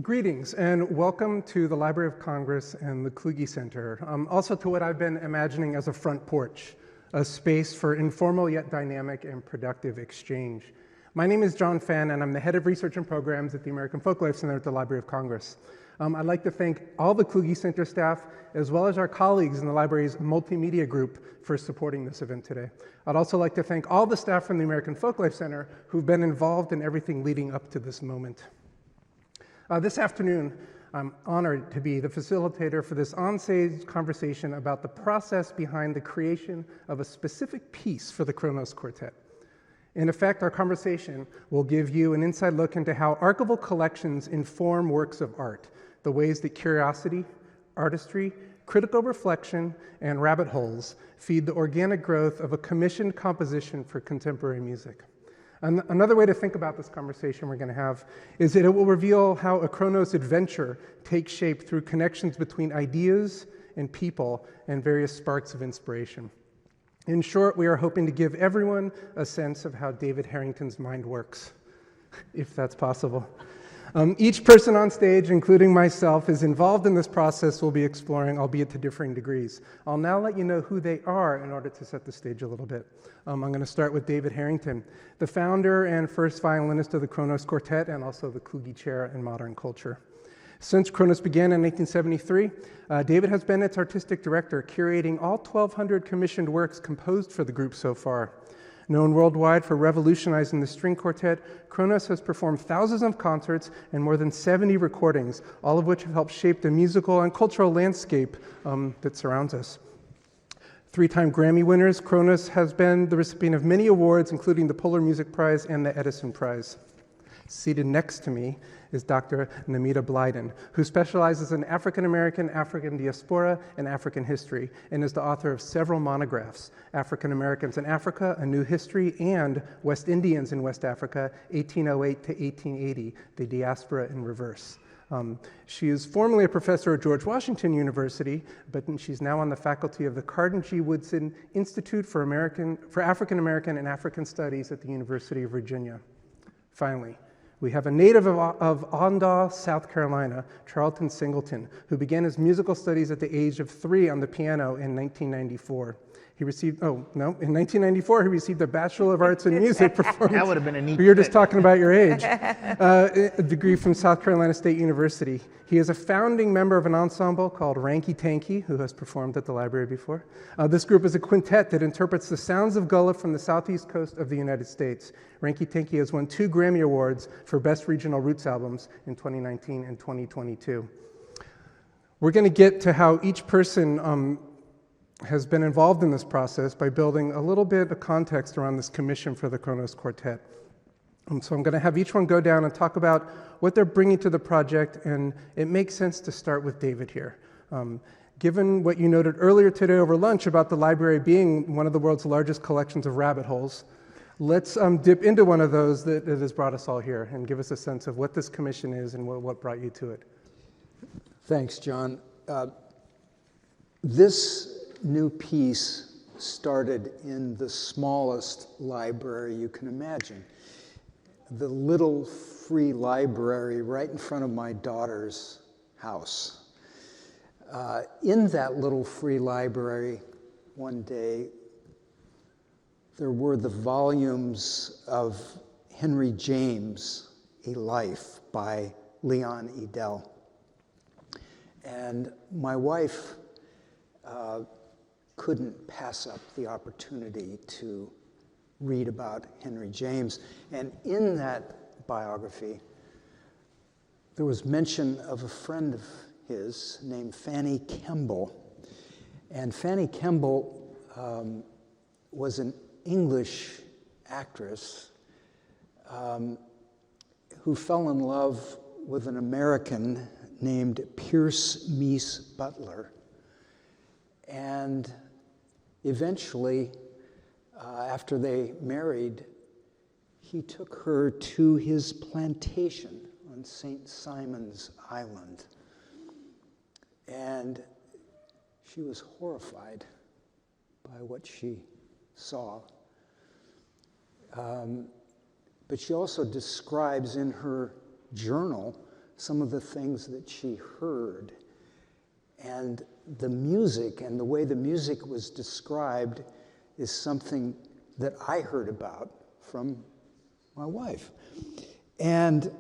Greetings and welcome to the Library of Congress and the Kluge Center. Also to what I've been imagining as a front porch, a space for informal yet dynamic and productive exchange. My name is John Fenn and I'm the head of research and programs at the American Folklife Center at the Library of Congress. I'd like to thank all the Kluge Center staff as well as our colleagues in the library's multimedia group for supporting this event today. I'd also like to thank all the staff from the American Folklife Center who've been involved in everything leading up to this moment. This afternoon, I'm honored to be the facilitator for this on-stage conversation about the process behind the creation of a specific piece for the Kronos Quartet. In effect, our conversation will give you an inside look into how archival collections inform works of art, the ways that curiosity, artistry, critical reflection, and rabbit holes feed the organic growth of a commissioned composition for contemporary music. Another way to think about this conversation we're going to have is that it will reveal how a Kronos adventure takes shape through connections between ideas and people and various sparks of inspiration. In short, we are hoping to give everyone a sense of how David Harrington's mind works, if that's possible. Each person on stage, including myself, is involved in this process we'll be exploring, albeit to differing degrees. I'll now let you know who they are in order to set the stage a little bit. I'm going to start with David Harrington, the founder and first violinist of the Kronos Quartet and also the Kluge Chair in Modern Culture. Since Kronos began in 1973, David has been its artistic director, curating all 1,200 commissioned works composed for the group so far. Known worldwide for revolutionizing the string quartet, Kronos has performed thousands of concerts and more than 70 recordings, all of which have helped shape the musical and cultural landscape that surrounds us. Three-time Grammy winners, Kronos has been the recipient of many awards, including the Polar Music Prize and the Edison Prize. Seated next to me is Dr. Namita Blyden, who specializes in African American, African diaspora, and African history, and is the author of several monographs, African Americans in Africa, A New History, and West Indians in West Africa, 1808 to 1880, The Diaspora in Reverse. She is formerly a professor at George Washington University, but she's now on the faculty of the Carden G. Woodson Institute for African American and African Studies at the University of Virginia. Finally, we have a native of Ondaw, South Carolina, Charlton Singleton, who began his musical studies at the age of 3 on the piano in 1994. In 1994, he received a Bachelor of Arts in Music Performance. That would have been a neat You're just talking about your age. A degree from South Carolina State University. He is a founding member of an ensemble called Ranky Tanky, who has performed at the library before. This group is a quintet that interprets the sounds of Gullah from the southeast coast of the United States. Ranky Tanky has won 2 Grammy Awards for Best Regional Roots Albums in 2019 and 2022. We're going to get to how each person has been involved in this process by building a little bit of context around this commission for the Kronos Quartet. So I'm going to have each one go down and talk about what they're bringing to the project, and it makes sense to start with David here. Given what you noted earlier today over lunch about the library being one of the world's largest collections of rabbit holes, let's dip into one of those that has brought us all here and give us a sense of what this commission is and what brought you to it. Thanks, John. This new piece started in the smallest library you can imagine. The little free library right in front of my daughter's house. In that little free library, one day, there were the volumes of Henry James, A Life by Leon Edel. And my wife couldn't pass up the opportunity to read about Henry James. And in that biography, there was mention of a friend of his named Fanny Kemble. And Fanny Kemble was an English actress who fell in love with an American named Pierce Meese Butler. And eventually, after they married, he took her to his plantation on St. Simon's Island. And she was horrified by what she saw. But she also describes in her journal some of the things that she heard. And the music and the way the music was described is something that I heard about from my wife. And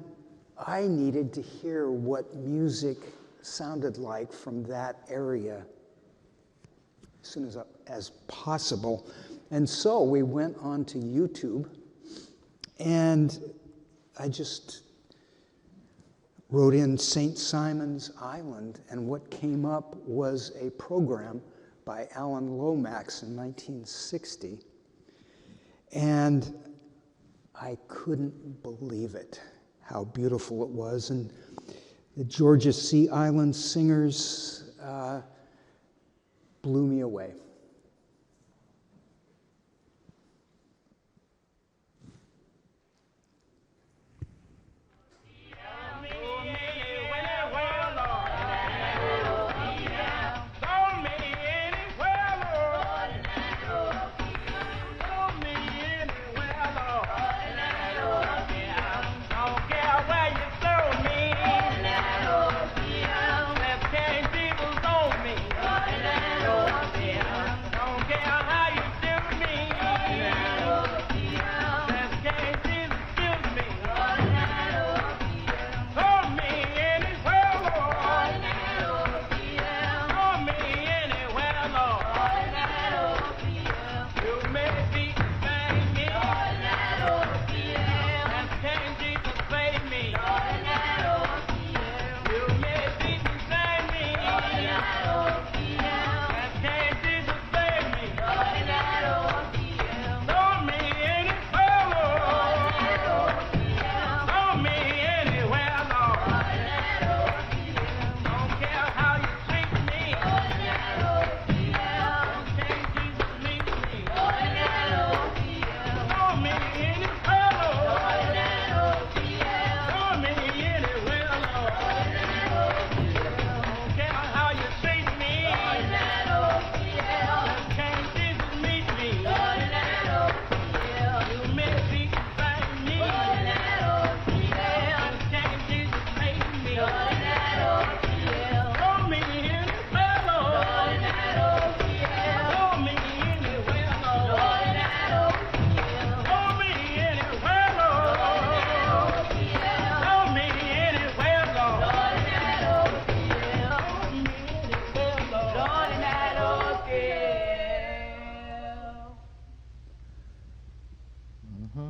I needed to hear what music sounded like from that area as soon as possible. And so we went on to YouTube, and I just wrote in St. Simon's Island, and what came up was a program by Alan Lomax in 1960. And I couldn't believe it, how beautiful it was. And the Georgia Sea Island singers blew me away.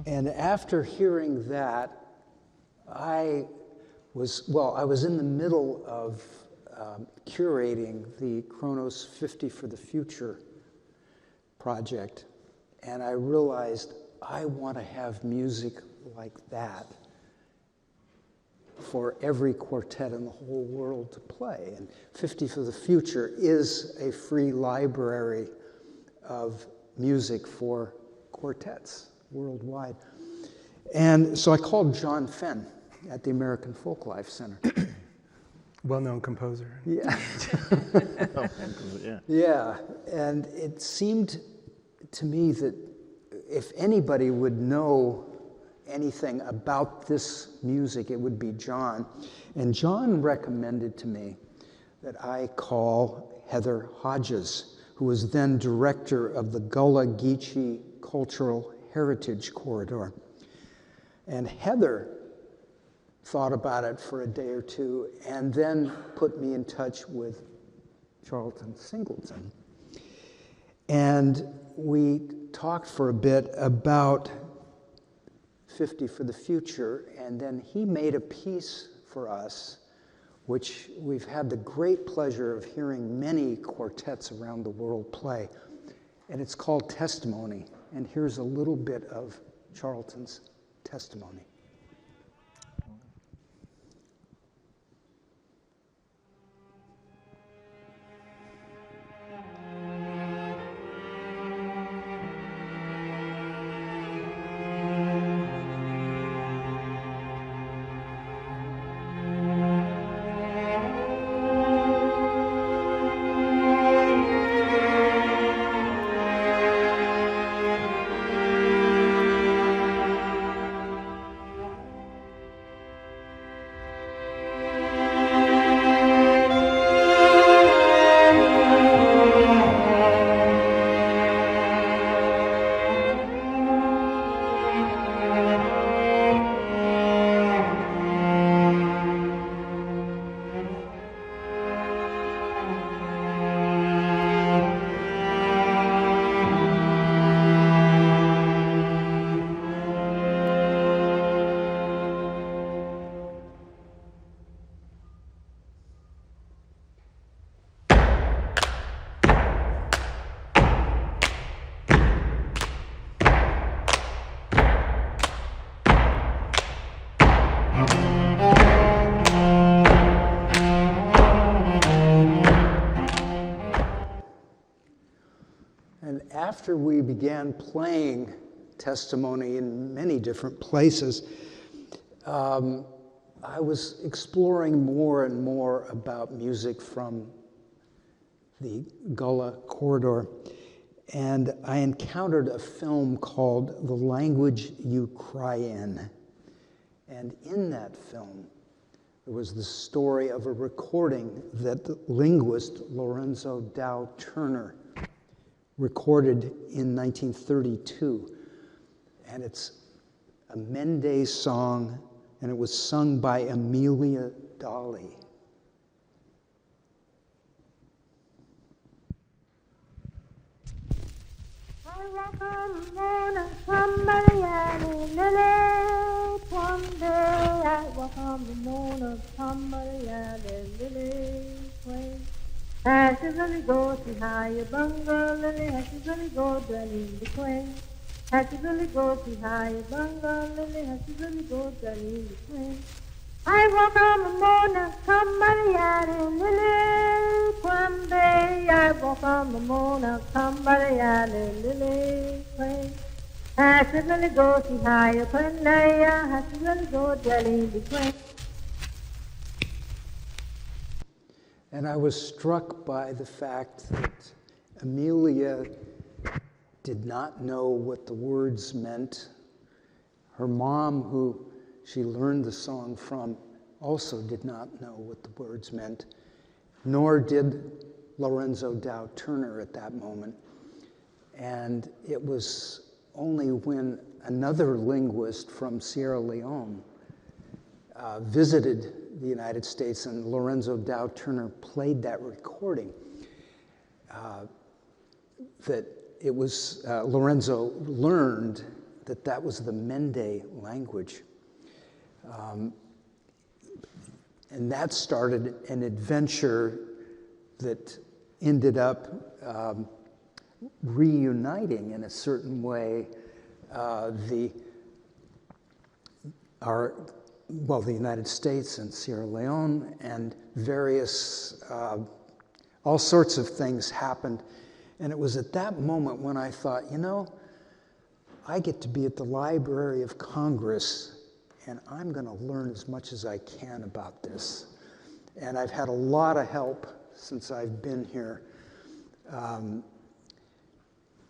And after hearing that, I was in the middle of curating the Kronos 50 for the Future project, and I realized I want to have music like that for every quartet in the whole world to play. And 50 for the Future is a free library of music for quartets worldwide. And so I called John Fenn at the American Folklife Center. Well-known composer. Yeah. Yeah. Yeah, and it seemed to me that if anybody would know anything about this music, it would be John. And John recommended to me that I call Heather Hodges, who was then director of the Gullah Geechee Cultural Heritage Corridor. And Heather thought about it for a day or two and then put me in touch with Charlton Singleton. And we talked for a bit about 50 for the Future, and then he made a piece for us, which we've had the great pleasure of hearing many quartets around the world play. And it's called Testimony. And here's a little bit of Charlton's testimony. after we began playing Testimony in many different places, I was exploring more and more about music from the Gullah Corridor, and I encountered a film called The Language You Cry In. And in that film, there was the story of a recording that the linguist Lorenzo Dow Turner recorded in 1932. And it's a Mende song, and it was sung by Amelia Dolly. I walk on the moon and somebody added lily. One day I walk on the moon and somebody added lily. As you really go to high bunga lily, as you really go dwelling the queen. As you really go to high bunga lily, as you really go dwelling the queen. I walk on the moon and somebody added lily. One day I walk on the moon and somebody added lily. Has it really go to higher Pandaya? Has it really go dwelling between? And I was struck by the fact that Amelia did not know what the words meant. Her mom, who she learned the song from, also did not know what the words meant, nor did Lorenzo Dow Turner at that moment. And it was only when another linguist from Sierra Leone visited the United States and Lorenzo Dow Turner played that recording that it was, Lorenzo learned that that was the Mende language. And that started an adventure that ended up reuniting in a certain way the United States and Sierra Leone, and various, all sorts of things happened. And it was at that moment when I thought, you know, I get to be at the Library of Congress, and I'm going to learn as much as I can about this. And I've had a lot of help since I've been here.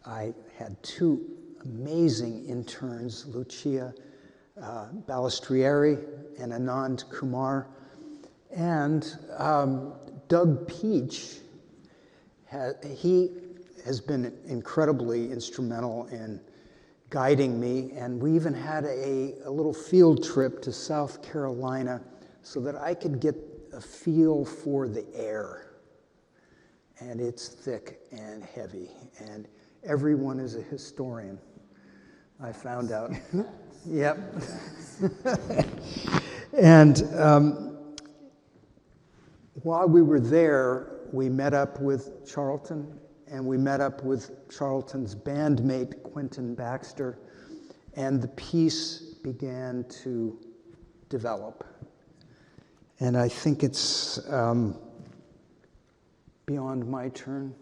I had two amazing interns, Lucia Balistrieri and Anand Kumar. And Doug Peach, he has been incredibly instrumental in guiding me, and we even had a little field trip to South Carolina so that I could get a feel for the air. And it's thick and heavy, and everyone is a historian, I found out. Yep. And while we were there, we met up with Charlton, and we met up with Charlton's bandmate, Quentin Baxter, and the piece began to develop. And I think it's beyond my turn.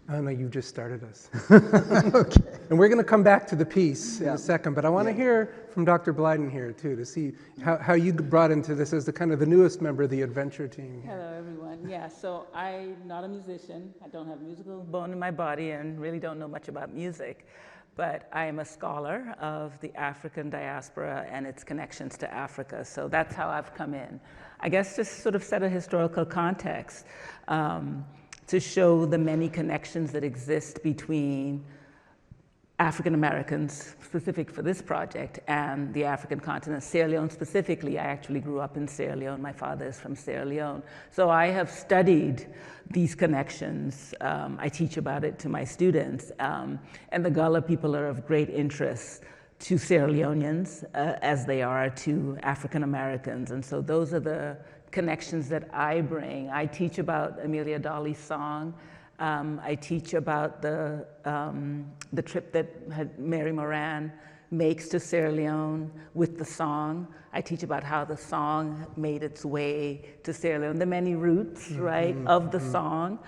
Oh, no, you just started us. Okay. And we're going to come back to the piece in a second, but I want to hear from Dr. Blyden here, too, to see how you brought into this as the kind of the newest member of the adventure team. Hello, everyone. Yeah, so I'm not a musician. I don't have a musical bone in my body and really don't know much about music, but I am a scholar of the African diaspora and its connections to Africa, so that's how I've come in. I guess just sort of set a historical context to show the many connections that exist between African Americans, specific for this project, and the African continent. Sierra Leone specifically, I actually grew up in Sierra Leone. My father is from Sierra Leone. So I have studied these connections. I teach about it to my students. And the Gullah people are of great interest to Sierra Leoneans as they are to African Americans. And so those are the connections that I bring. I teach about Amelia Dolly's song. I teach about the trip that had Mary Moran makes to Sierra Leone with the song. I teach about how the song made its way to Sierra Leone, the many roots, right, of the song,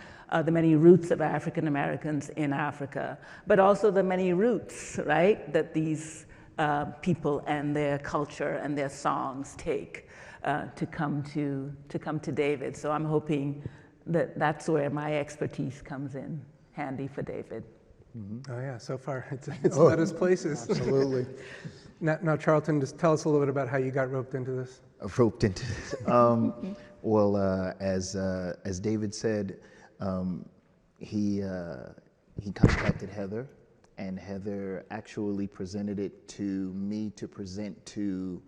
the many roots of African Americans in Africa, but also the many roots, right, that these people and their culture and their songs take to come to David. So I'm hoping that that's where my expertise comes in handy for David. Oh yeah, so far it's led us places. Absolutely. Now, Charlton, just tell us a little bit about how you got roped into this. Roped into this. Well, as David said, he contacted Heather, and Heather actually presented it to me to present to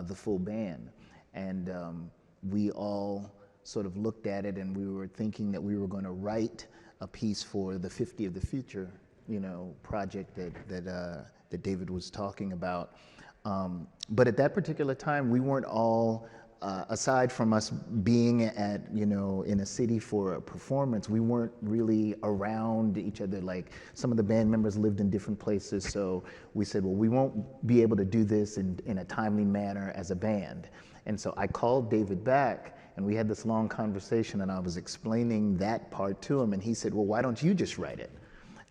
the full band, and we all sort of looked at it, and we were thinking that we were going to write a piece for the 50 of the Future, project that David was talking about. But at that particular time, we weren't all, aside from us being at, in a city for a performance, we weren't really around each other. Like, some of the band members lived in different places, so we said, well, we won't be able to do this in a timely manner as a band. And so I called David back, and we had this long conversation, and I was explaining that part to him, and he said, well, why don't you just write it?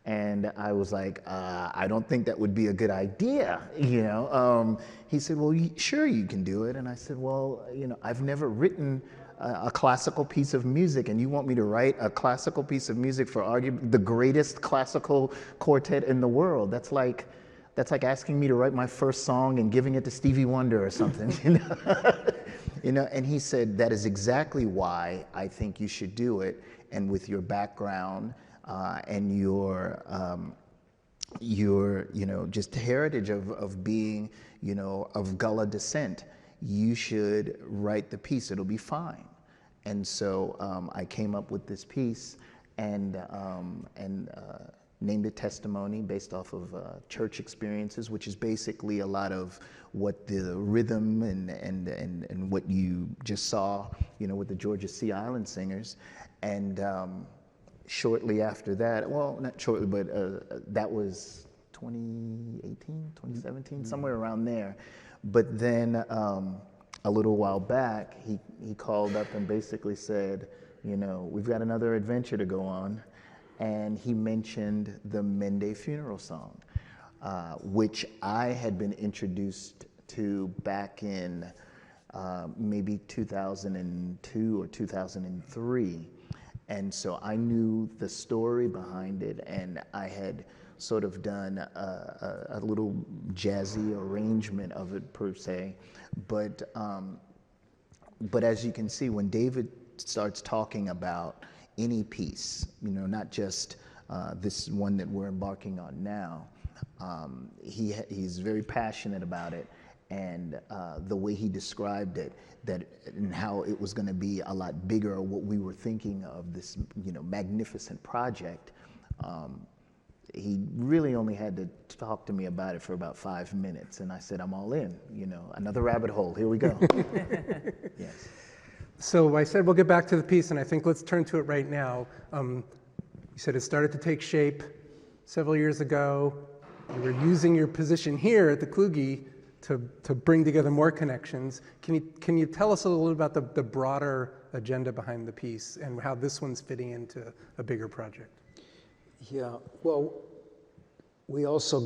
And I was like, I don't think that would be a good idea, He said, well, sure, you can do it. And I said, well, I've never written a classical piece of music, and you want me to write a classical piece of music for arguably the greatest classical quartet in the world? That's like asking me to write my first song and giving it to Stevie Wonder or something, And he said, that is exactly why I think you should do it. And with your background and your just heritage of being, of Gullah descent, you should write the piece. It'll be fine. And so I came up with this piece and named it Testimony, based off of church experiences, which is basically a lot of what the rhythm and what you just saw, with the Georgia Sea Island Singers. And shortly after that, well, not shortly, but that was 2018, 2017, somewhere around there. But then a little while back, he called up and basically said, we've got another adventure to go on. And he mentioned the Mende funeral song, which I had been introduced to back in maybe 2002 or 2003. And so I knew the story behind it, and I had sort of done a little jazzy arrangement of it, per se. But as you can see, when David starts talking about any piece, not just this one that we're embarking on now, he's very passionate about it, and the way he described it, and how it was going to be a lot bigger, or what we were thinking of this, magnificent project. He really only had to talk to me about it for about 5 minutes, and I said, I'm all in. Another rabbit hole. Here we go. Yes. So I said we'll get back to the piece, and I think let's turn to it right now. You said it started to take shape several years ago. You were using your position here at the Kluge to bring together more connections. Can you tell us a little bit about the broader agenda behind the piece and how this one's fitting into a bigger project? Yeah, well, we also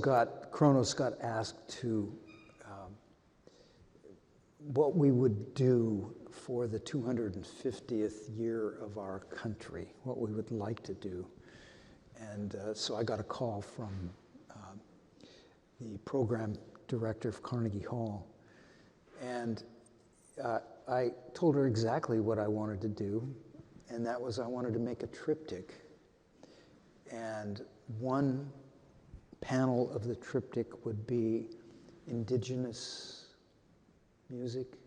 Kronos got asked to what we would do for the 250th year of our country, what we would like to do. And so I got a call from the program director of Carnegie Hall. And I told her exactly what I wanted to do, and that was I wanted to make a triptych. And one panel of the triptych would be indigenous music.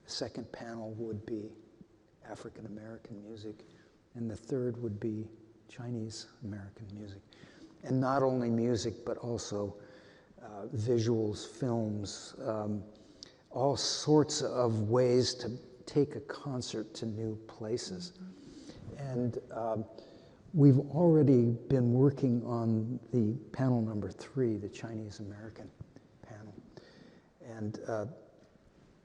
The second panel would be African American music, and the third would be Chinese American music. And not only music, but also visuals, films, all sorts of ways to take a concert to new places. And we've already been working on the panel number 3, the Chinese American panel. And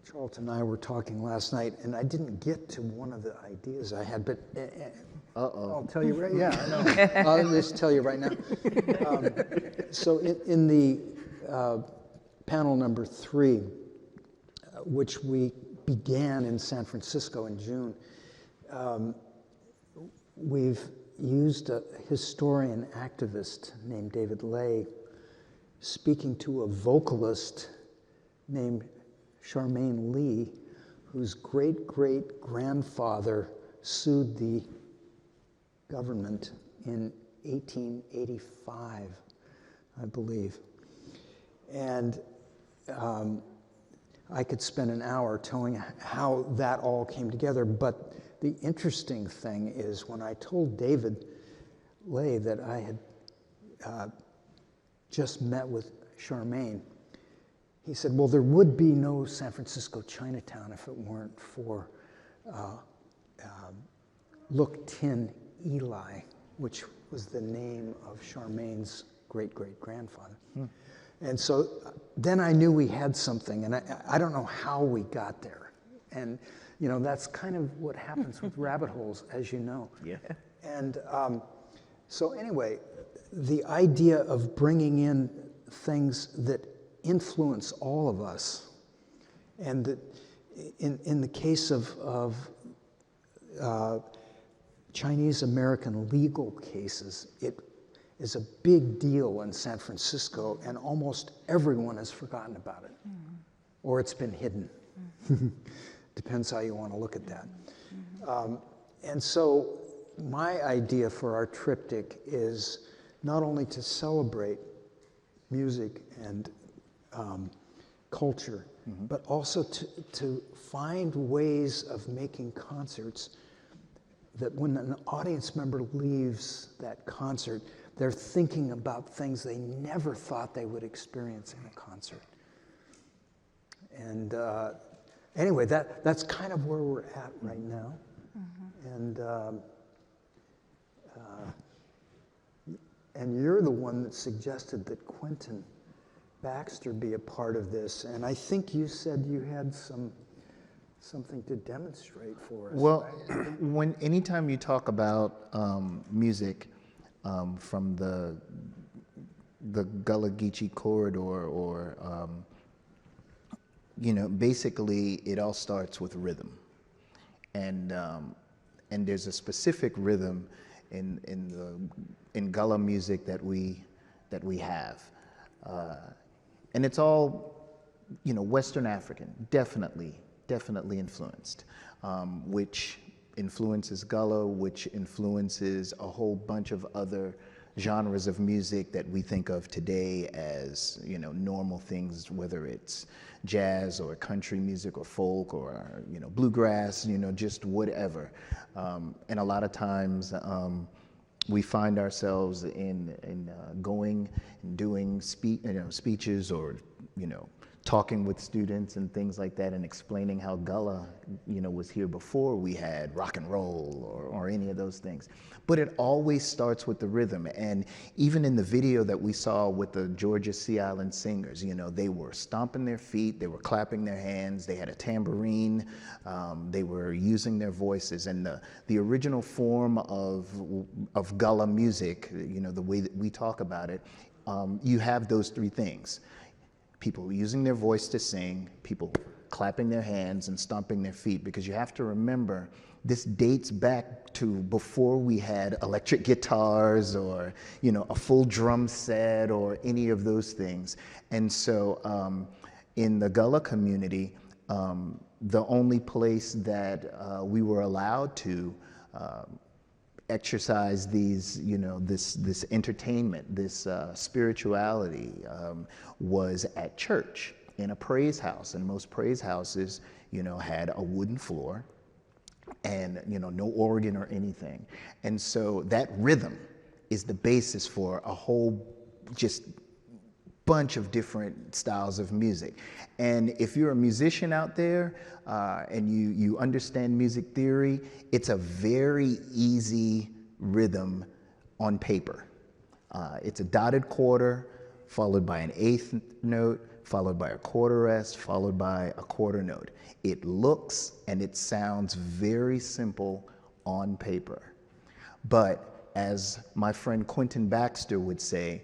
Charlton and I were talking last night, and I didn't get to one of the ideas I had, but I'll tell you right. Yeah, I know. I'll just tell you right now. So in the panel number 3, which we began in San Francisco in June, we've used a historian activist named David Lay speaking to a vocalist named Charmaine Lee, whose great-great-grandfather sued the government in 1885, I believe. And I could spend an hour telling how that all came together, but the interesting thing is when I told David Lay that I had just met with Charmaine, he said, well, there would be no San Francisco Chinatown if it weren't for Look Tin Eli, which was the name of Charmaine's great-great-grandfather. And so then I knew we had something, and I don't know how we got there. And, you know, that's kind of what happens with rabbit holes, as you know. Yeah. And so anyway, the idea of bringing in things that influence all of us, and that in the case of Chinese American legal cases, it is a big deal in San Francisco, and almost everyone has forgotten about it, or it's been hidden. Depends how you want to look at that. And so my idea for our triptych is not only to celebrate music and culture, but also to find ways of making concerts that when an audience member leaves that concert, they're thinking about things they never thought they would experience in a concert. And anyway, that's kind of where we're at right now. And you're the one that suggested that Quentin Baxter be a part of this, and I think you said you had something to demonstrate for us. Well, anytime you talk about music from the Gullah Geechee corridor, or you know, basically it all starts with rhythm, and there's a specific rhythm in Gullah music that we have, and it's all, you know, Western African, definitely influenced, which influences Gullah, which influences a whole bunch of other genres of music that we think of today as, you know, normal things, whether it's jazz or country music or folk or, you know, bluegrass, you know, just whatever. And a lot of times we find ourselves in going and doing speeches, or, you know, talking with students and things like that, and explaining how Gullah, you know, was here before we had rock and roll or any of those things. But it always starts with the rhythm. And even in the video that we saw with the Georgia Sea Island Singers, you know, they were stomping their feet, they were clapping their hands, they had a tambourine, they were using their voices. And the original form of Gullah music, you know, the way that we talk about it, you have those three things. People using their voice to sing, people clapping their hands and stomping their feet, because you have to remember this dates back to before we had electric guitars or, you know, a full drum set or any of those things. And so in the Gullah community, the only place that we were allowed to exercise these, you know, this entertainment, this spirituality, was at church in a praise house. And most praise houses, you know, had a wooden floor and, you know, no organ or anything. And so that rhythm is the basis for a whole just bunch of different styles of music. And if you're a musician out there and you understand music theory, it's a very easy rhythm on paper. It's a dotted quarter, followed by an eighth note, followed by a quarter rest, followed by a quarter note. It looks and it sounds very simple on paper. But as my friend Quentin Baxter would say,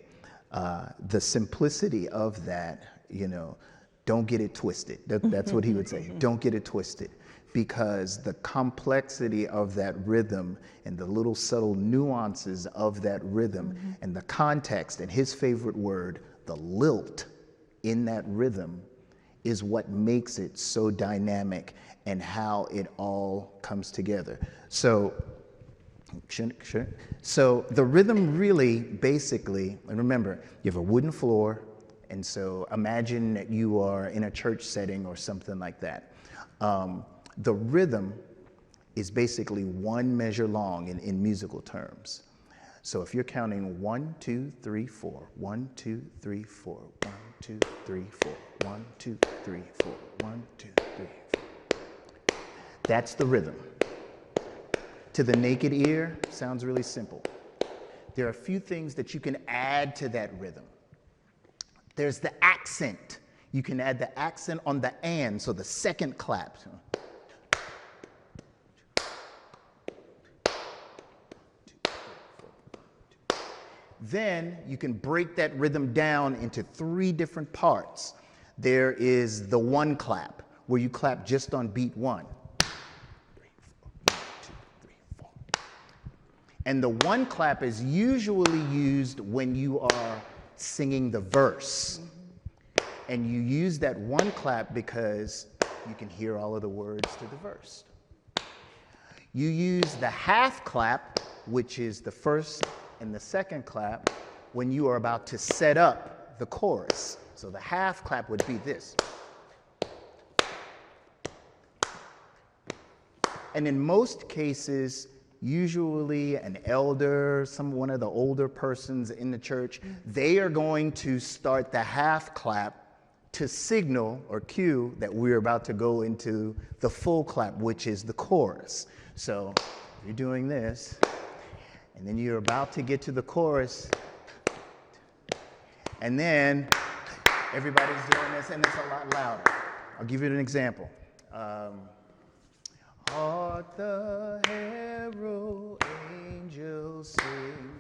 the simplicity of that, don't get it twisted. That's what he would say. Don't get it twisted. Because the complexity of that rhythm and the little subtle nuances of that rhythm and the context and his favorite word, the lilt in that rhythm, is what makes it so dynamic and how it all comes together. So the rhythm really basically, and remember, you have a wooden floor, and so imagine that you are in a church setting or something like that. The rhythm is basically one measure long in musical terms. So if you're counting 1, 2, 3, 4, 1, 2, 3, 4, 1, 2, 3, 4, 1, 2, 3, 4, 1, 2, 3, 4. That's the rhythm. To the naked ear, sounds really simple. There are a few things that you can add to that rhythm. There's the accent. You can add the accent on the and, so the second clap. Then you can break that rhythm down into 3 different parts. There is the one clap, where you clap just on beat 1. 3, 4, 1, 2, 3, 4. And the one clap is usually used when you are singing the verse. And you use that one clap because you can hear all of the words to the verse. You use the half clap, which is the first and the second clap, when you are about to set up the chorus. So the half clap would be this. And in most cases, usually an elder, one of the older persons in the church, they are going to start the half clap to signal or cue that we're about to go into the full clap, which is the chorus. So you're doing this, and then you're about to get to the chorus, and then everybody's doing this, and it's a lot louder. I'll give you an example. Hark the herald angels sing,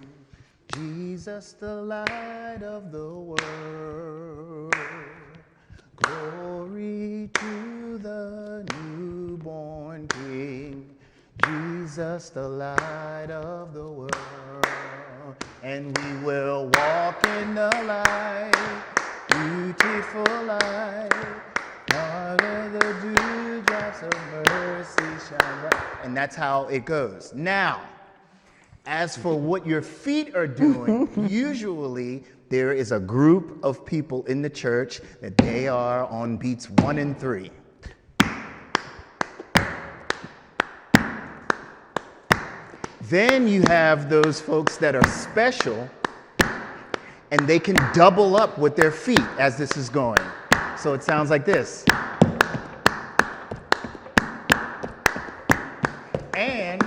Jesus the light of the world. Glory to the newborn King, Jesus the light of the world. And we will walk in the light, beautiful light, all of the dewdrops of mercy shine bright. And that's how it goes. Now, as for what your feet are doing, usually there is a group of people in the church that they are on beats 1 and 3. Then you have those folks that are special, and they can double up with their feet as this is going. So it sounds like this. And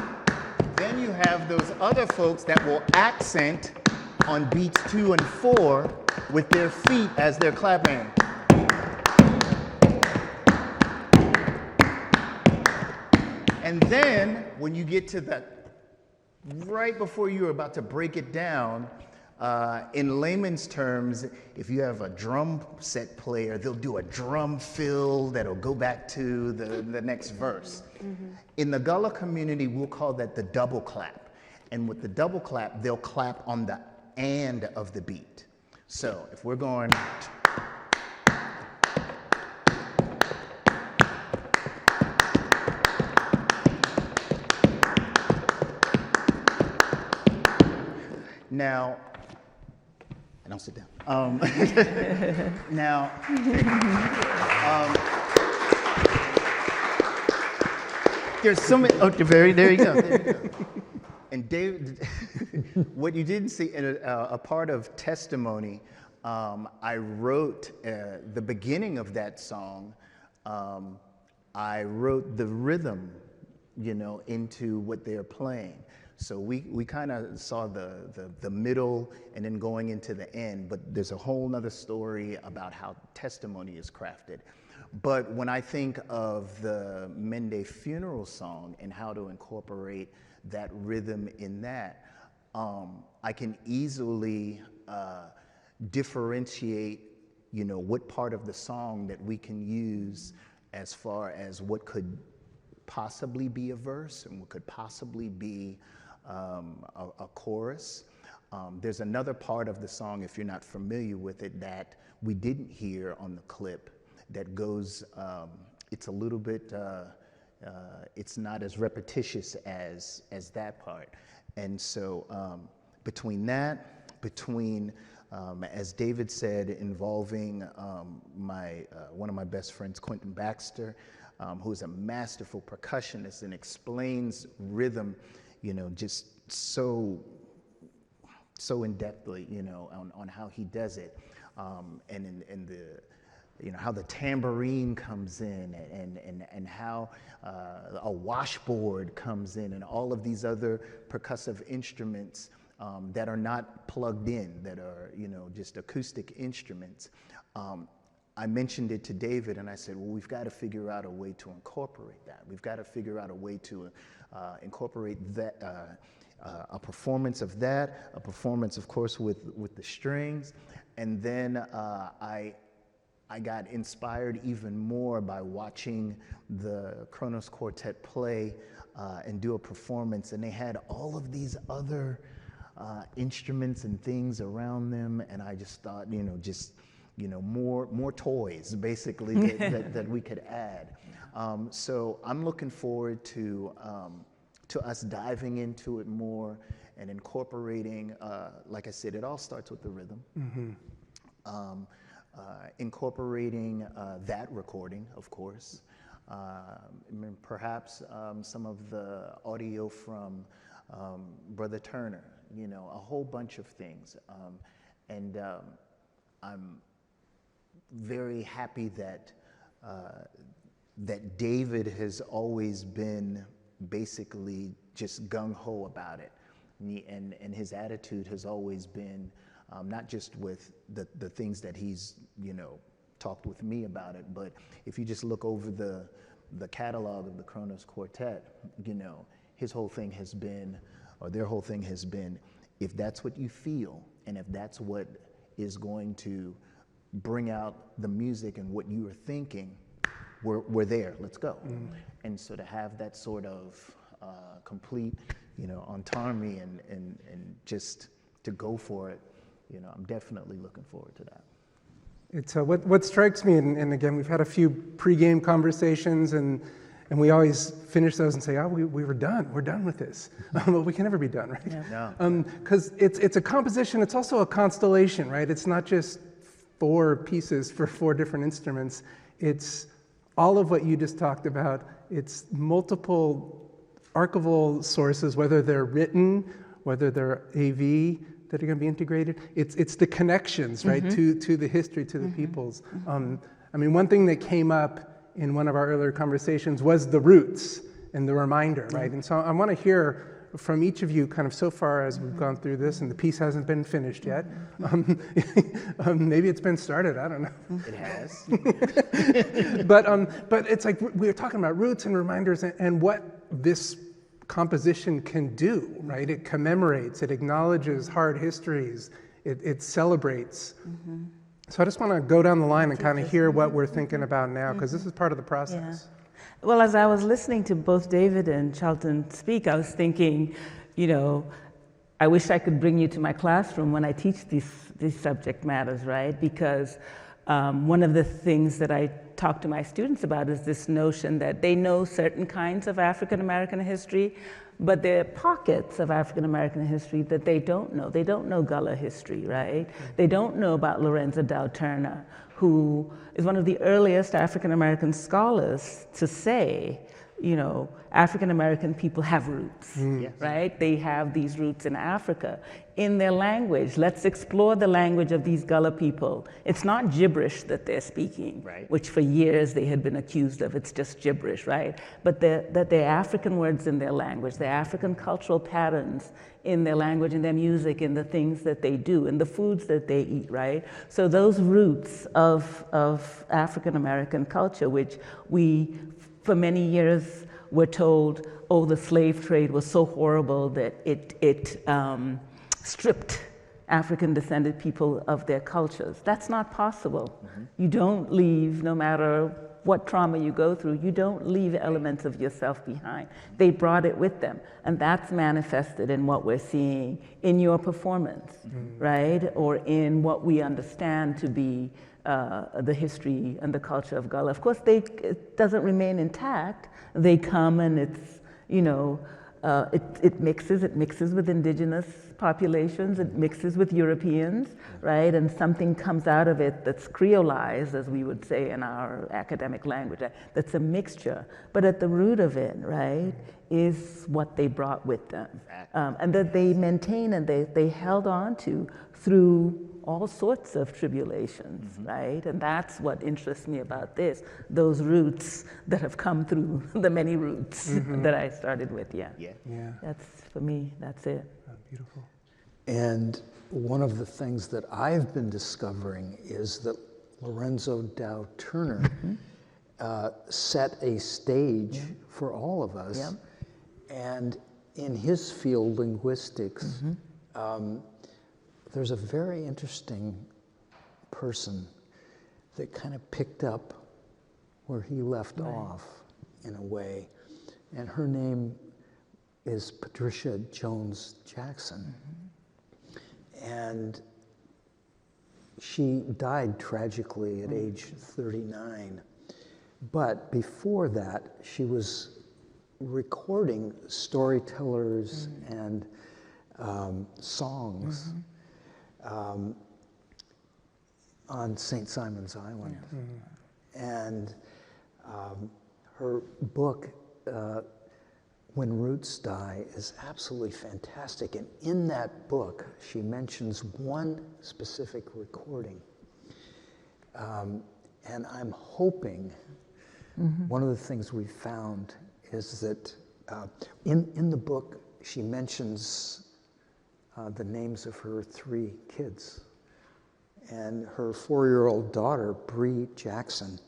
then you have those other folks that will accent on beats 2 and 4 with their feet as they're clapping. And then when you get to the right before you're about to break it down, in layman's terms, if you have a drum set player, they'll do a drum fill that'll go back to the next verse. In the Gullah community, we'll call that the double clap. And with the double clap, they'll clap on the and of the beat. So if we're going... Now, and I'll sit down. Now, there's so many. Oh, there you go. There you go. And David, what you didn't see in a part of testimony, I wrote the beginning of that song. I wrote the rhythm, into what they're playing. So we kind of saw the middle and then going into the end, but there's a whole nother story about how testimony is crafted. But when I think of the Mende funeral song and how to incorporate that rhythm in that, I can easily differentiate, what part of the song that we can use as far as what could possibly be a verse and what could possibly be a chorus. There's another part of the song, if you're not familiar with it, that we didn't hear on the clip that goes, it's a little bit, it's not as repetitious as that part. And so between that, as David said, involving one of my best friends, Quentin Baxter, who is a masterful percussionist and explains rhythm, just so in-depthly, on how he does it, and the, how the tambourine comes in, and how a washboard comes in, and all of these other percussive instruments that are not plugged in, that are, just acoustic instruments. I mentioned it to David, and I said, well, we've got to figure out a way to incorporate that. We've got to figure out a way to incorporate that, a performance of that, a performance, of course, with the strings. And then I got inspired even more by watching the Kronos Quartet play and do a performance. And they had all of these other instruments and things around them. And I just thought, more toys, basically, that we could add. So I'm looking forward to us diving into it more and incorporating, like I said, it all starts with the rhythm. Mm-hmm. Incorporating that recording, of course. Perhaps some of the audio from Brother Turner, a whole bunch of things. And I'm very happy that David has always been basically just gung-ho about it. And his attitude has always been, not just with the things that he's, talked with me about it, but if you just look over the catalog of the Kronos Quartet, his whole thing has been, or their whole thing has been, if that's what you feel, and if that's what is going to bring out the music and what you are thinking, we're there, let's go. Mm. And so to have that sort of complete, autonomy and just to go for it, I'm definitely looking forward to that. It's what strikes me, and again, we've had a few pre-game conversations, and we always finish those and say, oh, we're done with this. But we can never be done, right? Yeah. No. Because it's a composition, it's also a constellation, right? It's not just 4 pieces for 4 different instruments. It's all of what you just talked about. It's multiple archival sources, whether they're written, whether they're AV, that are going to be integrated. It's the connections, right, mm-hmm. to the history, to the mm-hmm. peoples. Mm-hmm. One thing that came up in one of our earlier conversations was the roots and the reminder, right? Mm-hmm. And so I want to hear from each of you kind of so far as we've gone through this, and the piece hasn't been finished yet. Maybe it's been started, I don't know. It has. But it's like we were talking about roots and reminders and what this composition can do, right? It commemorates, it acknowledges hard histories, it celebrates. Mm-hmm. So I just want to go down the line and kind of hear what we're thinking about now, because this is part of the process. Yeah. Well, as I was listening to both David and Charlton speak, I was thinking, I wish I could bring you to my classroom when I teach these subject matters, right? Because one of the things that I talk to my students about is this notion that they know certain kinds of African American history, but there are pockets of African American history that they don't know. They don't know Gullah history, right? They don't know about Lorenzo Dow Turner, who is one of the earliest African American scholars to say African American people have roots, right? They have these roots in Africa, in their language. Let's explore the language of these Gullah people. It's not gibberish that they're speaking, Right. which for years they had been accused of. It's just gibberish, right? But that they're African words in their language, they're African cultural patterns in their language, in their music, in the things that they do, in the foods that they eat, right? So those roots of African American culture, which we, for many years, were told, oh, the slave trade was so horrible that it stripped African descended people of their cultures. That's not possible. You don't leave, no matter what trauma you go through, you don't leave elements of yourself behind. They brought it with them. And that's manifested in what we're seeing in your performance, right? Or in what we understand to be the history and the culture of Gullah. Of course, it doesn't remain intact. They come and it's, it mixes with indigenous populations, it mixes with Europeans, right? And something comes out of it that's creolized, as we would say in our academic language, that's a mixture. But at the root of it, right, is what they brought with them. And that they maintain and they held on to through all sorts of tribulations, right? And that's what interests me about this, those roots that have come through the many roots that I started with, Yeah. That's, for me, that's it. Beautiful. And one of the things that I've been discovering is that Lorenzo Dow Turner set a stage for all of us. Yeah. And in his field, linguistics, there's a very interesting person that kind of picked up where he left off in a way. And her name is Patricia Jones Jackson. And she died tragically at age 39. But before that, she was recording storytellers and songs on St. Simon's Island. And her book, When Roots Die, is absolutely fantastic. And in that book, she mentions one specific recording. And I'm hoping, one of the things we found is that in the book, she mentions the names of her 3 kids. And her 4-year-old daughter, Bree Jackson,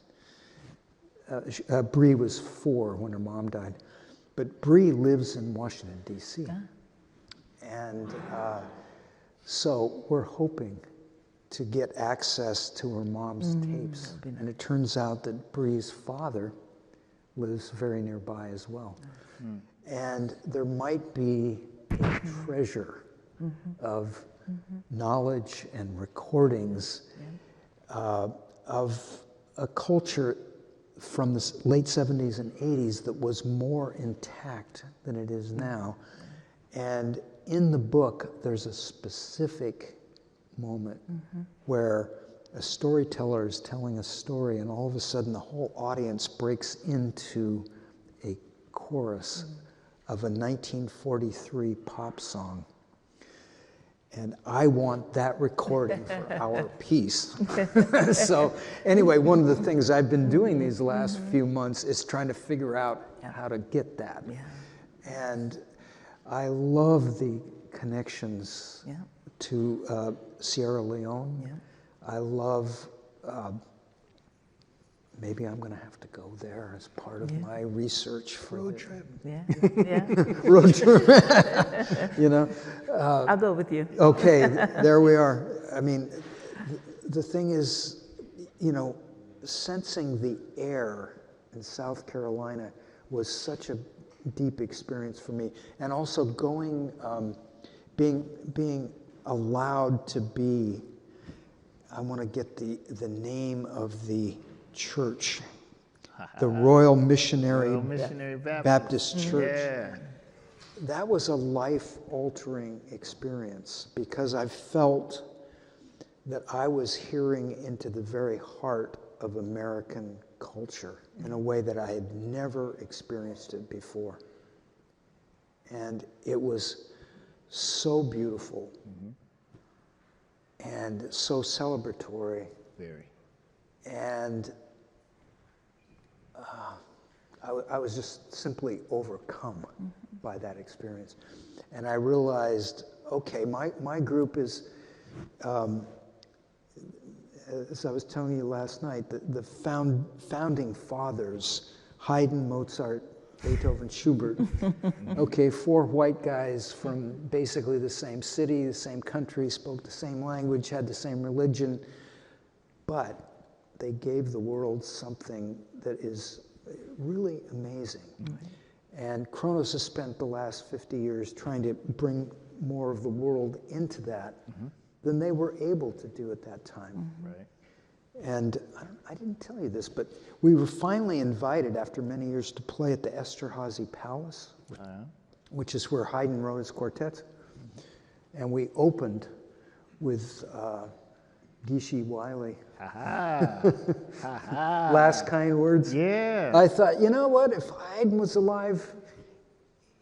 Bree was 4 when her mom died, but Bree lives in Washington, D.C. And so we're hoping to get access to her mom's tapes. And it turns out that Bree's father lives very nearby as well. And there might be a treasure of knowledge and recordings of a culture from the late 70s and 80s that was more intact than it is now. And in the book, there's a specific moment where a storyteller is telling a story, and all of a sudden the whole audience breaks into a chorus of a 1943 pop song. And I want that recording for our piece. So anyway, one of the things I've been doing these last few months is trying to figure out how to get that. And I love the connections to Sierra Leone. I love, maybe I'm going to have to go there as part of my research for road trip. Road trip. You know. I'll go with you. Okay, there we are. I mean, the thing is, sensing the air in South Carolina was such a deep experience for me, and also going, being allowed to be. I want to get the name of the church, the Royal Missionary Baptist Church. Yeah. That was a life-altering experience because I felt that I was hearing into the very heart of American culture in a way that I had never experienced it before. And it was so beautiful and so celebratory. Very. And I was just simply overcome by that experience. And I realized, okay, my group is, as I was telling you last night, the founding fathers, Haydn, Mozart, Beethoven, Schubert, okay, 4 white guys from basically the same city, the same country, spoke the same language, had the same religion, but they gave the world something that is really amazing. And Kronos has spent the last 50 years trying to bring more of the world into that than they were able to do at that time. Right. And I didn't tell you this, but we were finally invited after many years to play at the Esterhazy Palace, which is where Haydn wrote his quartets. And we opened with Gishi Wiley. Last kind words. Yeah. I thought, you know what? If Haydn was alive,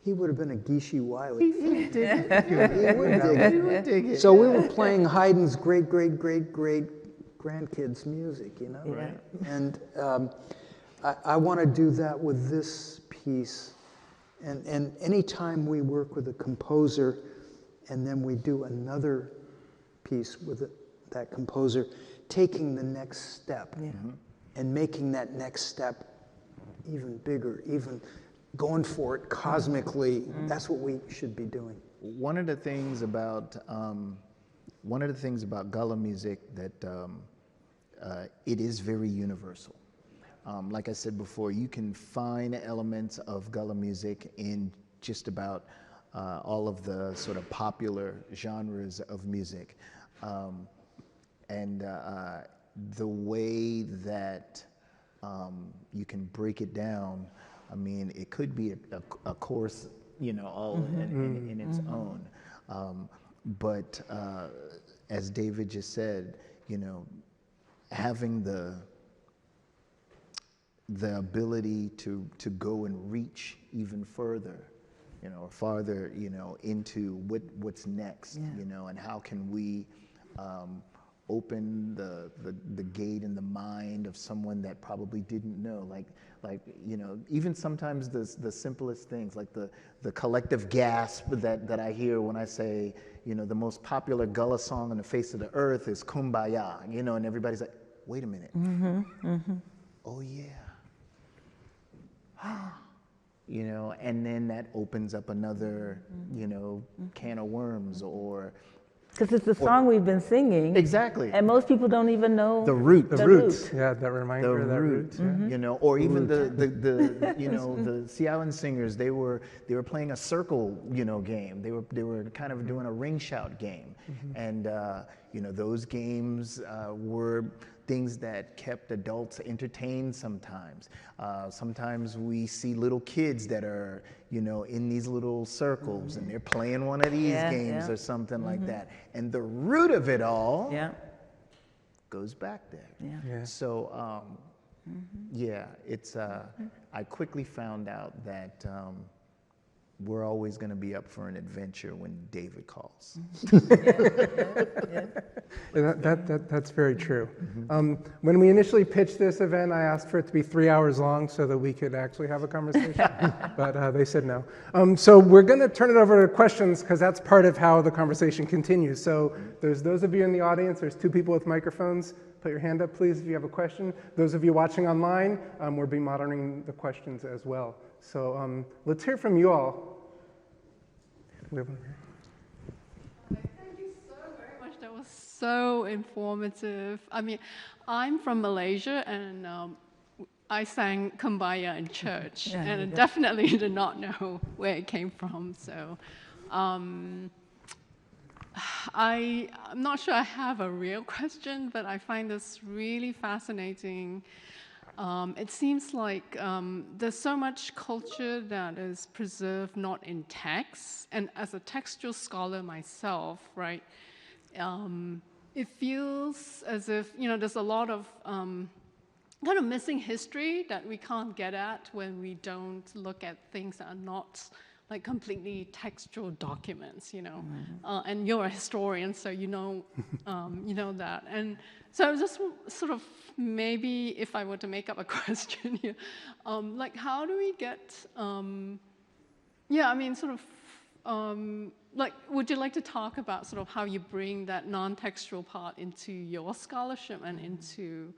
he would have been a Gishi Wiley. He would dig it. He would dig it. He would dig it. So we were playing Haydn's great grandkids' music, you know? Right. And I want to do that with this piece. And anytime we work with a composer and then we do another piece with that composer, taking the next step and making that next step even bigger, even going for it cosmically, that's what we should be doing. One of the things about Gullah music that it is very universal. Like I said before, you can find elements of Gullah music in just about all of the sort of popular genres of music. And the way that you can break it down, I mean, it could be a course, you know, all in its own. But as David just said, you know, having the ability to go and reach even further, you know, or farther, you know, into what's next, you know, and how can we open the gate in the mind of someone that probably didn't know, like you know, even sometimes the simplest things, like the collective gasp that I hear when I say, you know, the most popular Gullah song on the face of the earth is Kumbaya, you know, and everybody's like, wait a minute, oh yeah. You know, and then that opens up another, you know, can of worms, or because it's the song we've been singing. exactly. And most people don't even know The root. The roots, yeah, that reminder of that root. Yeah. You know, or even the you know, the Sea Island Singers, they were playing a circle, you know, game. They were kind of doing a ring shout game, and you know, those games were things that kept adults entertained sometimes. Sometimes we see little kids that are, you know, in these little circles and they're playing one of these games or something like that. And the root of it all goes back there. Yeah. So, yeah, it's, I quickly found out that we're always going to be up for an adventure when David calls. That's very true. When we initially pitched this event, I asked for it to be 3 hours long so that we could actually have a conversation, but they said no. So we're going to turn it over to questions because that's part of how the conversation continues. So there's those of you in the audience, there's 2 people with microphones. Put your hand up, please, if you have a question. Those of you watching online, we'll be monitoring the questions as well. So let's hear from you all. We have one here. Thank you so very much. That was so informative. I mean, I'm from Malaysia, and I sang Kumbaya in church, and I definitely did not know where it came from. So I'm not sure I have a real question, but I find this really fascinating. It seems like there's so much culture that is preserved not in text, and as a textual scholar myself, right, it feels as if, you know, there's a lot of kind of missing history that we can't get at when we don't look at things that are not like completely textual documents, you know. And you're a historian, so you know that. And so I was just sort of, maybe if I were to make up a question here, like how do we get, like, would you like to talk about sort of how you bring that non-textual part into your scholarship and into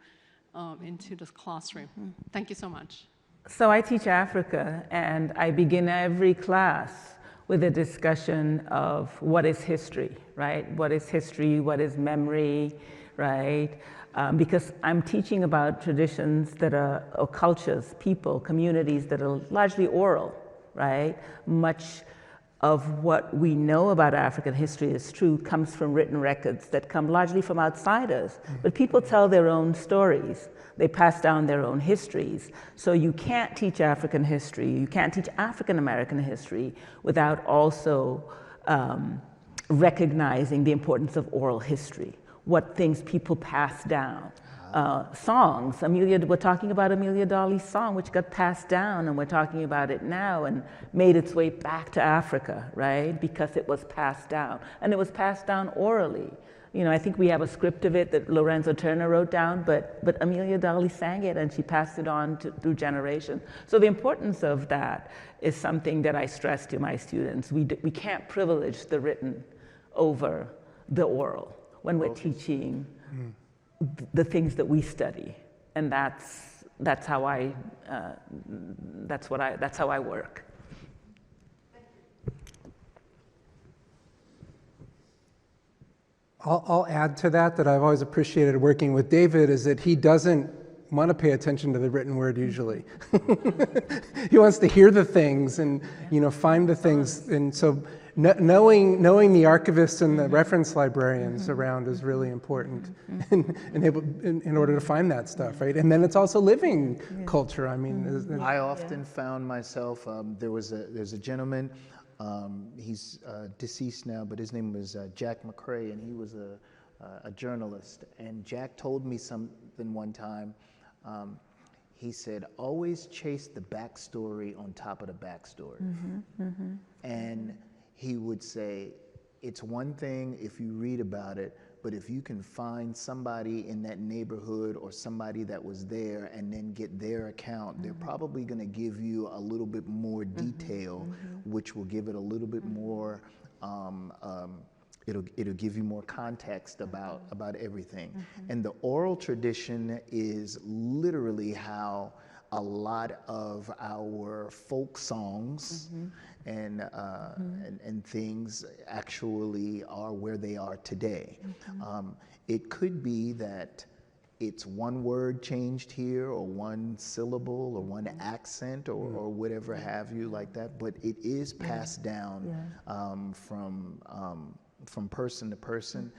the classroom? Thank you so much. So I teach Africa, and I begin every class with a discussion of what is history, right? What is history? What is memory, right? Because I'm teaching about traditions that are, or cultures, people, communities that are largely oral, right? Much of what we know about African history is true comes from written records that come largely from outsiders. But people tell their own stories. They pass down their own histories. So you can't teach African history, you can't teach African American history without also recognizing the importance of oral history, what things people pass down. Songs, we're talking about Amelia Dolly's song, which got passed down, and we're talking about it now and made its way back to Africa, right? Because it was passed down, and it was passed down orally. You know, I think we have a script of it that Lorenzo Turner wrote down, but Amelia Dolly sang it, and she passed it on through generations. So the importance of that is something that I stress to my students. We can't privilege the written over the oral when we're teaching the things that we study, and that's how I work. I'll add to that I've always appreciated working with David is that he doesn't want to pay attention to the written word usually. He wants to hear the things and find the things, and so knowing the archivists and the reference librarians around is really important in order to find that stuff, right? And then it's also living culture. I mean, I often found myself, there's a gentleman, he's deceased now, but his name was Jack McCrae, and he was a journalist. And Jack told me something one time. He said, always chase the backstory on top of the backstory. And he would say, it's one thing if you read about it, but if you can find somebody in that neighborhood or somebody that was there and then get their account, they're probably going to give you a little bit more detail, which will give it a little bit more, it'll give you more context about everything. And the oral tradition is literally how a lot of our folk songs and things actually are where they are today. It could be that it's one word changed here, or one syllable, or one accent, or whatever have you like that, but it is passed down from person to person.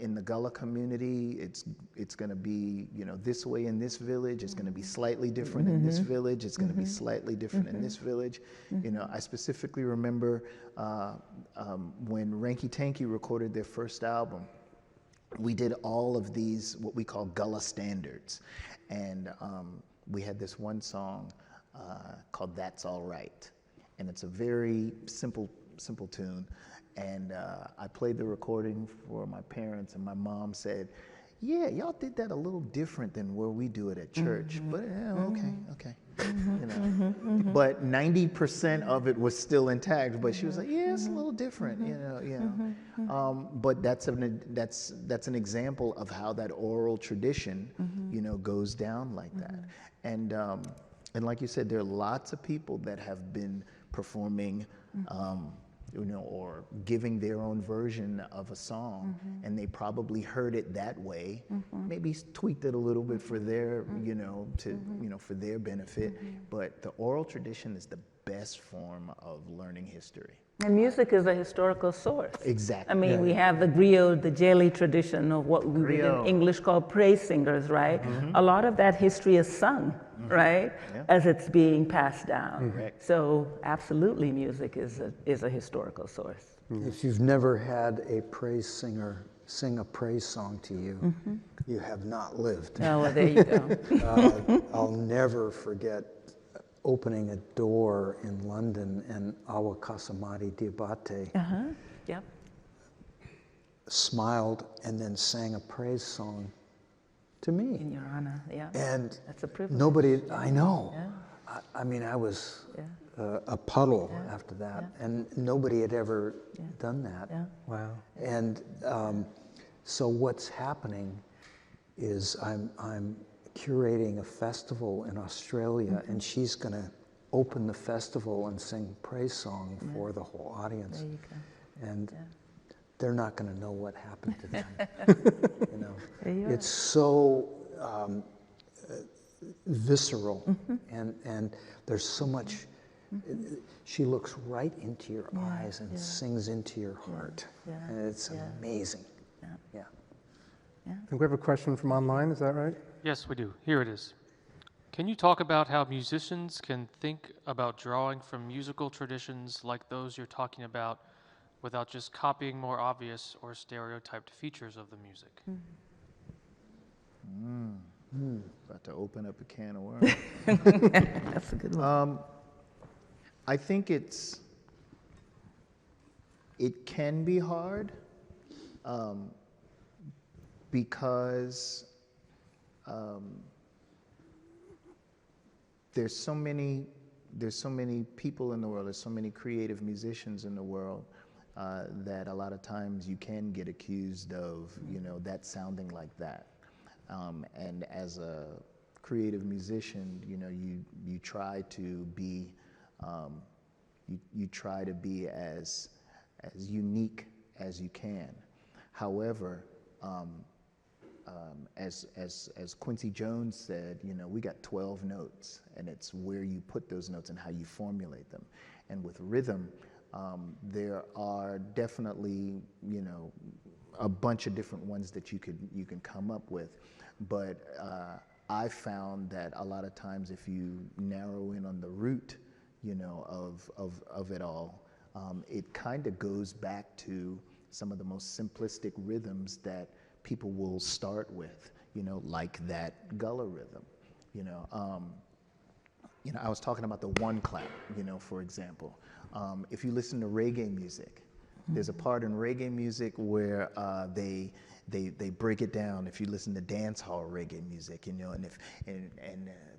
In the Gullah community, it's going to be, this way in this village. It's going to be slightly different in this village. It's going to be slightly different in this village. I specifically remember when Ranky Tanky recorded their first album, we did all of these, what we call Gullah standards. And we had this one song called That's All Right. And it's a very simple tune. And I played the recording for my parents, and my mom said, yeah, y'all did that a little different than where we do it at church. But okay. But 90% of it was still intact. But she was like, yeah, it's a little different, But that's an example of how that oral tradition, goes down like that. And like you said, there are lots of people that have been performing or giving their own version of a song, and they probably heard it that way, maybe tweaked it a little bit for their, for their benefit. But the oral tradition is the best form of learning history. And music is a historical source. Exactly. I mean, we have the griot, the Jeli tradition of what we would in English call praise singers, right? A lot of that history is sung, right, as it's being passed down. So absolutely, music is a historical source. If you've never had a praise singer sing a praise song to you, you have not lived. Oh, well, there you go. I'll never forget opening a door in London and Awa Kasamati Diabate Yep. smiled and then sang a praise song to me. In your honor, yeah. And That's a privilege. nobody, I know. Yeah. I mean, I was Yeah. a puddle after that, and nobody had ever done that. Yeah. Wow. And so what's happening is I'm curating a festival in Australia, and she's going to open the festival and sing praise song for the whole audience. There you go. And they're not going to know what happened to them. You know, There you are. it's so visceral, and there's so much. She looks right into your eyes and sings into your heart, and it's amazing. Yeah. I think we have a question from online, is that right? Yes, we do. Here it is. Can you talk about how musicians can think about drawing from musical traditions like those you're talking about without just copying more obvious or stereotyped features of the music? About to open up a can of worms. That's a good one. I think it can be hard because there's so many people in the world, there's so many creative musicians in the world that a lot of times you can get accused of, that sounding like that. And as a creative musician, you try to be you try to be as unique as you can. However, as Quincy Jones said, we got 12 notes, and it's where you put those notes and how you formulate them. And with rhythm, there are definitely, a bunch of different ones that you can come up with. But I found that a lot of times if you narrow in on the root, of it all, it kind of goes back to some of the most simplistic rhythms that people will start with, like that gullah rhythm. I was talking about the one clap, for example. If you listen to reggae music, there's a part in reggae music where they break it down. If you listen to dance hall reggae music, and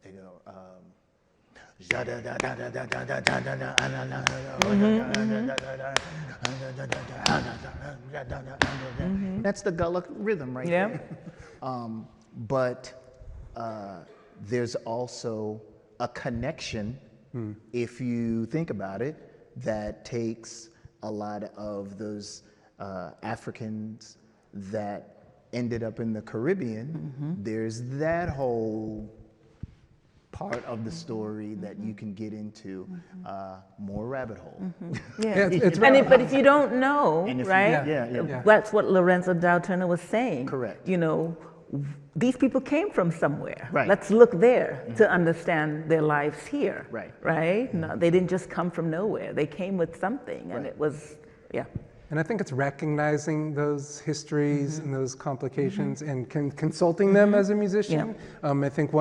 they go. That's the gullah rhythm right there. But there's also a connection, if you think about it, that takes a lot of those Africans that ended up in the Caribbean. There's that whole part of the story that you can get into, more rabbit hole. Yeah. it's But if you don't know, And if you- right? yeah. That's what Lorenzo Dow Turner was saying. Correct. These people came from somewhere. Right. Let's look there to understand their lives here. Right. Right? No, they didn't just come from nowhere. They came with something, and Right. it was, And I think it's recognizing those histories and those complications and consulting them as a musician. I think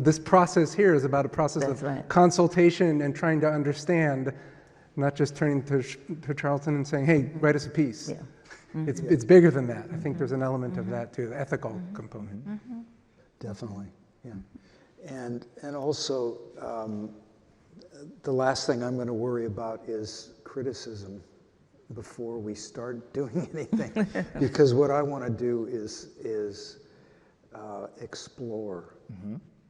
this process here is about a process That's of right. consultation and trying to understand, not just turning to Charlton and saying, hey, write us a piece. Yeah. It's bigger than that. I think there's an element of that too, the ethical component. Definitely, yeah. And also, the last thing I'm going to worry about is criticism before we start doing anything, because what I want to do is explore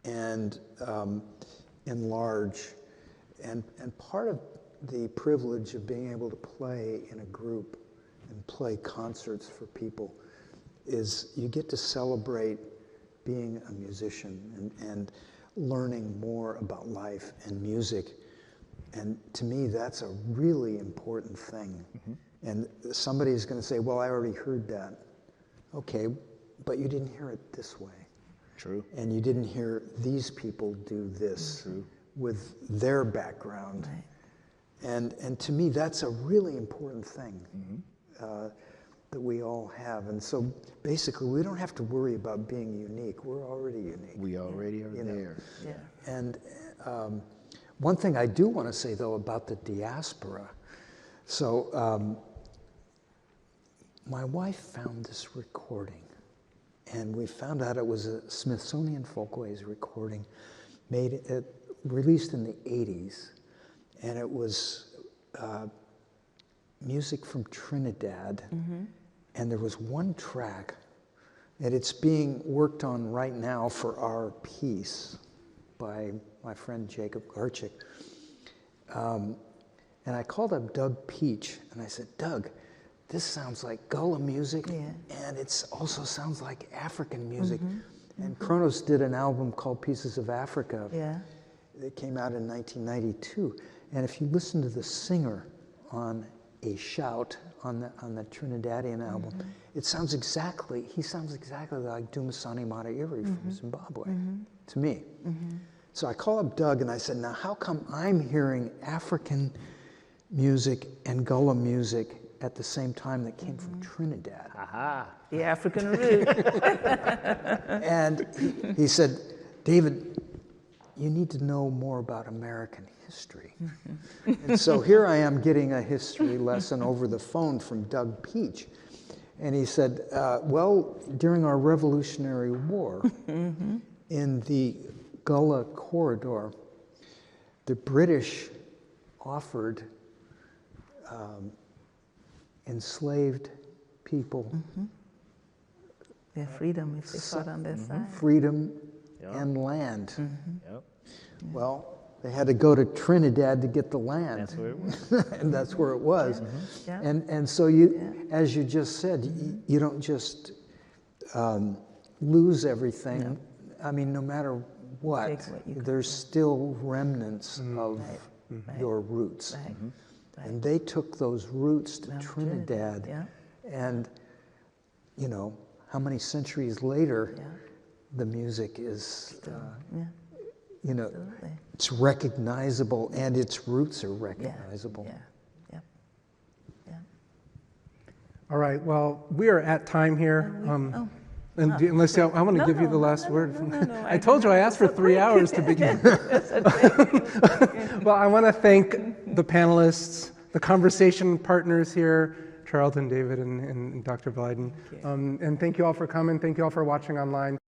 and enlarge, and part of the privilege of being able to play in a group and play concerts for people is you get to celebrate being a musician and learning more about life and music. And to me, that's a really important thing. And somebody's going to say, well, I already heard that. Okay, but you didn't hear it this way. True. And you didn't hear these people do this with their background. Right. And to me, that's a really important thing. that we all have. And so basically, we don't have to worry about being unique. We're already unique. We already are there. Yeah. And one thing I do want to say, though, about the diaspora. So my wife found this recording, and we found out it was a Smithsonian Folkways recording released in the 80s, and it was music from Trinidad, and there was one track, and it's being worked on right now for our piece by my friend Jacob Garchik. And I called up Doug Peach, and I said, Doug, this sounds like Gullah music, and it also sounds like African music. And Kronos did an album called Pieces of Africa. It came out in 1992. And if you listen to the singer on A Shout, on the Trinidadian album, he sounds exactly like Dumasani Matairi from Zimbabwe, to me. So I called up Doug and I said, now how come I'm hearing African music and Gullah music at the same time that came from Trinidad? Aha. The African root. And he said, David, you need to know more about American history. And so here I am getting a history lesson over the phone from Doug Peach. And he said, well, during our Revolutionary War, in the Gullah Corridor, the British offered enslaved people Their freedom if they fought on their side. freedom and land. Well, they had to go to Trinidad to get the land. That's where it was. And that's where it was. Yeah. And so as you just said, you don't just lose everything. I mean, no matter what, Take what you can there's still remnants of your roots. And they took those roots to Trinidad. And, you know, how many centuries later, the music is, you know, it's recognizable and its roots are recognizable. All right, well, we are at time here. And unless I want to give you the last word. I told you I asked for 3 hours to begin. Well, I want to thank the panelists, the conversation partners here, Charlton, David, and Dr. Blyden. And thank you all for coming. Thank you all for watching online.